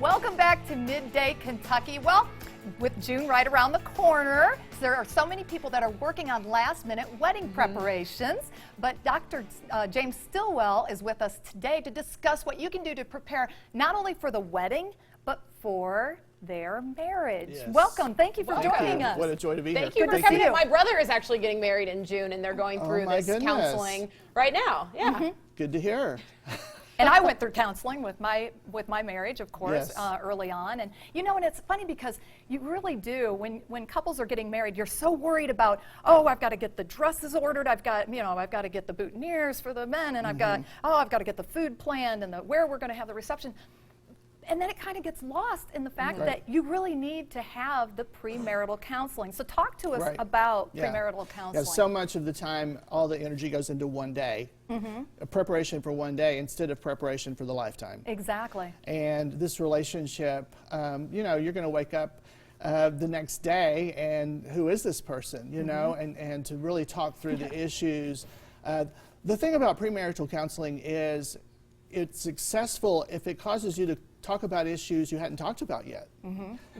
Welcome back to Midday, Kentucky. Well, with June right around the corner, there are so many people that are working on last-minute wedding preparations. But Dr. James Stillwell is with us today to discuss what you can do to prepare not only for the wedding, but for their marriage. Yes. Welcome. Thank you for joining us. What a joy to be here. Thank you for coming. My brother is actually getting married in June, and they're going through this counseling right now. Yeah. Good to hear. And I went through counseling with my marriage, of course, Yes. early on. And you know, and it's funny because you really do, when couples are getting married, you're so worried about, oh, I've got to get the dresses ordered, I've got to get the boutonnieres for the men, and I've got to get the food planned and where we're going to have the reception. And then it kind of gets lost in the fact that you really need to have the premarital counseling. So talk to us about premarital counseling. Yeah, so much of the time, all the energy goes into one day, a preparation for one day instead of preparation for the lifetime. Exactly. And this relationship, you know, you're going to wake up the next day and who is this person, you know, and to really talk through the issues. The thing about premarital counseling is it's successful if it causes you to talk about issues you hadn't talked about yet.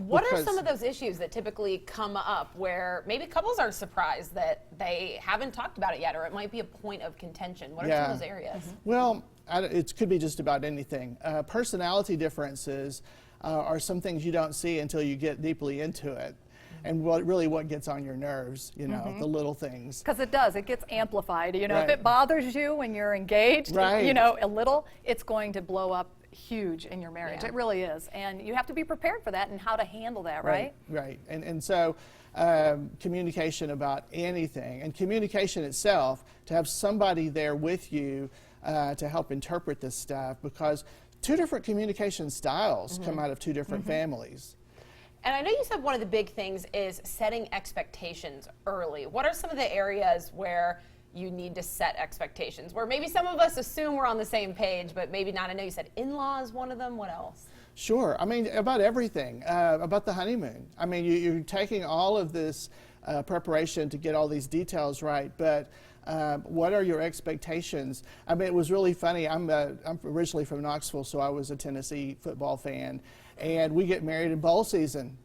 What are some of those issues that typically come up where maybe couples are surprised that they haven't talked about it yet, or it might be a point of contention? What are some of those areas? Well, it could be just about anything. Personality differences are some things you don't see until you get deeply into it. And what gets on your nerves, you know, the little things. Because it does, it gets amplified. You know, if it bothers you when you're engaged, you know, a little, it's going to blow up huge in your marriage. It really is. And you have to be prepared for that and how to handle that, right? Right. And so communication about anything, and communication itself, to have somebody there with you to help interpret this stuff, because two different communication styles come out of two different families. And I know you said one of the big things is setting expectations early. What are some of the areas where you need to set expectations, where maybe some of us assume we're on the same page, but maybe not? I know you said in-laws, one of them. What else? Sure. I mean, about everything. About the honeymoon. I mean, you're taking all of this preparation to get all these details right, but what are your expectations? I mean, it was really funny. I'm originally from Knoxville, so I was a Tennessee football fan, and we get married in bowl season.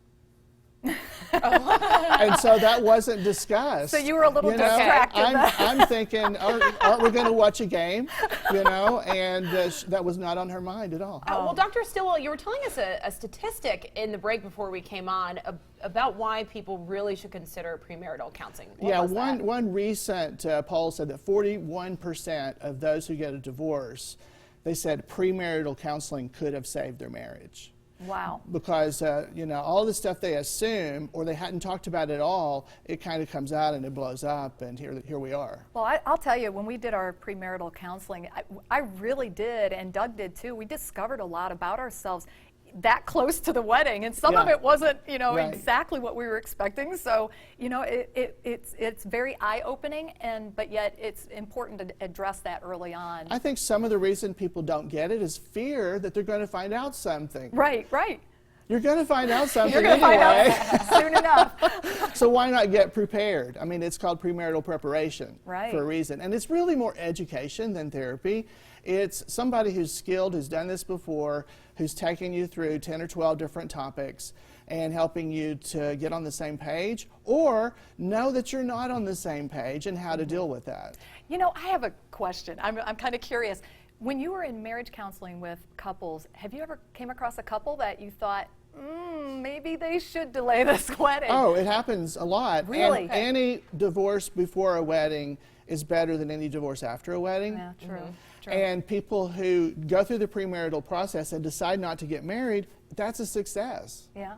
And so that wasn't discussed. So you were a little distracted. I'm thinking, aren't we going to watch a game? You know, and that was not on her mind at all. Well, Dr. Stillwell, you were telling us a statistic in the break before we came on about why people really should consider premarital counseling. What was that? One recent poll said that 41% of those who get a divorce, they said premarital counseling could have saved their marriage. Wow. Because, you know, all the stuff they assume or they hadn't talked about at all, it kind of comes out and it blows up, and here we are. Well, I'll tell you, when we did our premarital counseling, I really did, and Doug did too, we discovered a lot about ourselves that close to the wedding, and some of it wasn't, you know, exactly what we were expecting. So, you know, it's very eye-opening, but yet it's important to address that early on. I think some of the reason people don't get it is fear that they're going to find out something. Right. You're going to find out something You're going to find out soon enough. So why not get prepared? I mean, it's called premarital preparation for a reason. And it's really more education than therapy. It's somebody who's skilled, who's done this before, who's taking you through 10 or 12 different topics and helping you to get on the same page or know that you're not on the same page and how to deal with that. You know, I have a question. I'm kind of curious. When you were in marriage counseling with couples, have you ever came across a couple that you thought, maybe they should delay this wedding? Oh, it happens a lot. Really? And any divorce before a wedding is better than any divorce after a wedding. Yeah, true. And people who go through the premarital process and decide not to get married, that's a success. Yeah.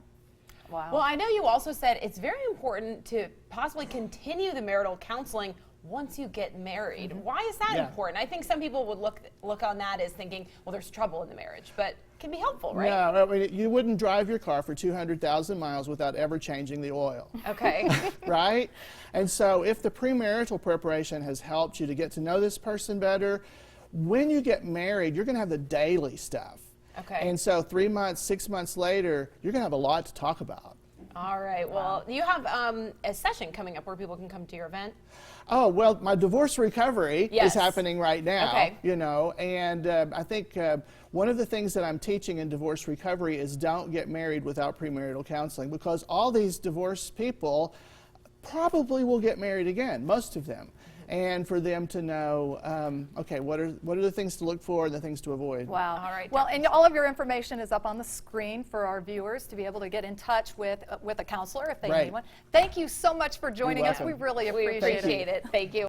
Wow. Well, I know you also said it's very important to possibly continue the marital counseling once you get married. Why is that important? I think some people would look on that as thinking, well, there's trouble in the marriage, but it can be helpful, right? No, I mean, you wouldn't drive your car for 200,000 miles without ever changing the oil. Okay. Right? And so if the premarital preparation has helped you to get to know this person better, when you get married, you're going to have the daily stuff. Okay. And so 3 months, 6 months later, you're going to have a lot to talk about. All right. Well, you have a session coming up where people can come to your event. Oh, well, my divorce recovery Yes. is happening right now, Okay. you know, and I think one of the things that I'm teaching in divorce recovery is don't get married without premarital counseling, because all these divorced people probably will get married again, most of them. And for them to know, okay, what are the things to look for and the things to avoid. Wow. All right, Well, and all of your information is up on the screen for our viewers to be able to get in touch with a counselor if they Right. need one. Thank you so much for joining us. welcome. We really We appreciate it. appreciate it. Thank you.